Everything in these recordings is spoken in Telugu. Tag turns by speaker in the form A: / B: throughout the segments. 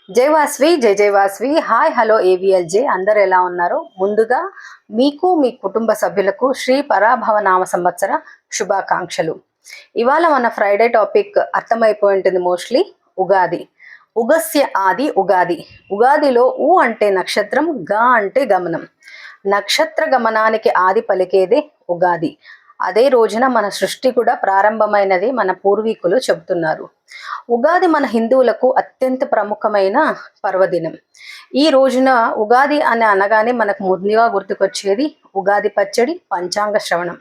A: జై వాస్వి, జై జై వాస్వి. Hi, hello ఏవిఎల్జే. అందరు ఎలా ఉన్నారు? ముందుగా మీకు మీ కుటుంబ సభ్యులకు శ్రీ పరాభవ నామ సంవత్సర శుభాకాంక్షలు. ఇవాళ మన ఫ్రైడే టాపిక్ అర్థమైపోయి ఉంటుంది మోస్ట్లీ. ఉగాది. ఉగస్య ఆది ఉగాది. ఉగాదిలో ఉ అంటే నక్షత్రం, గా అంటే గమనం. నక్షత్ర గమనానికి ఆది పలికేదే ఉగాది. అదే రోజున మన సృష్టి కూడా ప్రారంభమైనది మన పూర్వీకులు చెబుతున్నారు. ఉగాది మన హిందువులకు అత్యంత ప్రముఖమైన పర్వదినం. ఈ రోజున ఉగాది అని అనగానే మనకు ముందుగా గుర్తుకొచ్చేది ఉగాది పచ్చడి, పంచాంగ శ్రవణం.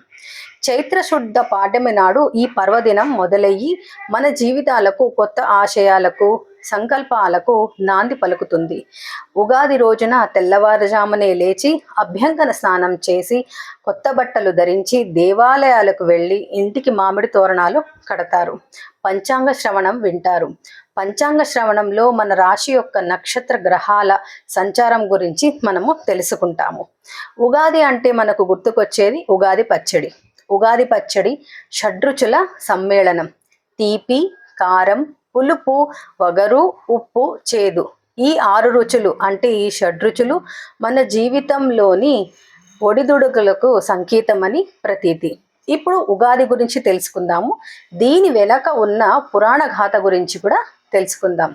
A: చైత్ర శుద్ధ పాడ్యమి నాడు ఈ పర్వదినం మొదలయ్యి మన జీవితాలకు, కొత్త ఆశయాలకు, సంకల్పాలకు నాంది పలుకుతుంది. ఉగాది రోజున తెల్లవారుజామునే లేచి అభ్యంగన స్నానం చేసి కొత్త బట్టలు ధరించి దేవాలయాలకు వెళ్ళి ఇంటికి మామిడి తోరణాలు కడతారు. పంచాంగ శ్రవణం వింటారు. పంచాంగ శ్రవణంలో మన రాశి యొక్క నక్షత్ర గ్రహాల సంచారం గురించి మనము తెలుసుకుంటాము. ఉగాది అంటే మనకు గుర్తుకొచ్చేది ఉగాది పచ్చడి. ఉగాది పచ్చడి షడ్రుచుల సమ్మేళనం. తీపి, కారం, పులుపు, వగరు, ఉప్పు, చేదు. ఈ 6 రుచులు అంటే ఈ షడ్రుచులు మన జీవితంలోని ఒడిదుడుకులకు సంకేతమని ప్రతీతి. ఇప్పుడు ఉగాది గురించి తెలుసుకుందాము. దీని వెనక ఉన్న పురాణ గాథ గురించి కూడా తెలుసుకుందాం.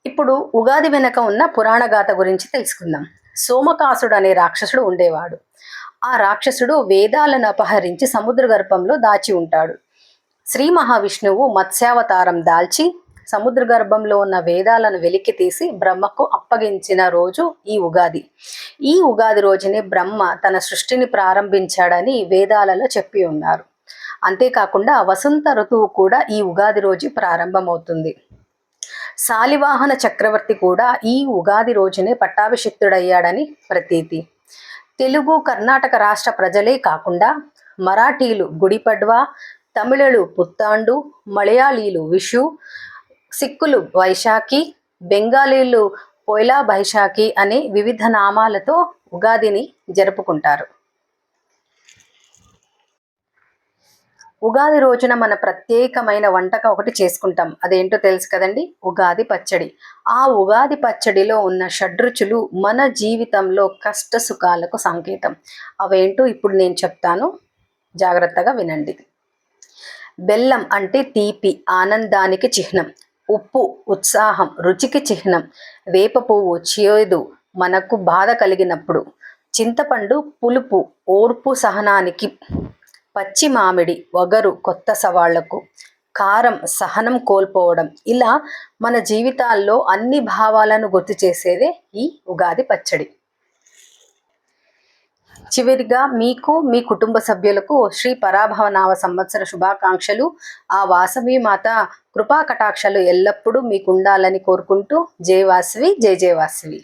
A: ఇప్పుడు ఉగాది వెనక ఉన్న పురాణ గాథ గురించి తెలుసుకుందాం. సోమకాసుడు అనే రాక్షసుడు ఉండేవాడు. ఆ రాక్షసుడు వేదాలను అపహరించి సముద్ర గర్భంలో దాచి ఉంటాడు. శ్రీ మహావిష్ణువు మత్స్యావతారం దాల్చి సముద్ర గర్భంలో ఉన్న వేదాలను వెలికి తీసి బ్రహ్మకు అప్పగించిన రోజు ఈ ఉగాది. ఈ ఉగాది రోజునే బ్రహ్మ తన సృష్టిని ప్రారంభించాడని వేదాలలో చెప్పి ఉన్నారు. అంతేకాకుండా వసంత ఋతువు కూడా ఈ ఉగాది రోజు ప్రారంభమవుతుంది. శాలివాహన చక్రవర్తి కూడా ఈ ఉగాది రోజునే పట్టాభిషిక్తుడయ్యాడని ప్రతీతి. తెలుగు, కర్ణాటక రాష్ట్ర ప్రజలే కాకుండా మరాఠీలు గుడిపడ్వా, తమిళులు పుత్తాండు, మలయాళీలు విషు, సిక్కులు వైశాఖి, బెంగాలీలు పోయిలా బైశాఖి అనే వివిధ నామాలతో ఉగాదిని జరుపుకుంటారు. ఉగాది రోజున మన ప్రత్యేకమైన వంటకం ఒకటి చేసుకుంటాం. అదేంటో తెలుసు కదండి, ఉగాది పచ్చడి. ఆ ఉగాది పచ్చడిలో ఉన్న షడ్రుచులు మన జీవితంలో కష్ట సుఖాలకు సంకేతం. అవేంటో ఇప్పుడు నేను చెప్తాను, జాగ్రత్తగా వినండి. బెల్లం అంటే తీపి, ఆనందానికి చిహ్నం. ఉప్పు ఉత్సాహం, రుచికి చిహ్నం. వేప పువ్వు చేదు, మనకు బాధ కలిగినప్పుడు. చింతపండు పులుపు, ఓర్పు సహనానికి. పచ్చి మామిడి వగరు, కొత్త సవాళ్లకు. కారం సహనం కోల్పోవడం. ఇలా మన జీవితాల్లో అన్ని భావాలను గుర్తు చేసేదే ఈ ఉగాది పచ్చడి. చివరిగా మీకు, మీ కుటుంబ సభ్యులకు శ్రీ పరాభవ నామ సంవత్సర శుభాకాంక్షలు. ఆ వాసవి మాత కృపా కటాక్షలు ఎల్లప్పుడూ మీకు ఉండాలని కోరుకుంటూ జై వాసవి, జై జై వాసవి.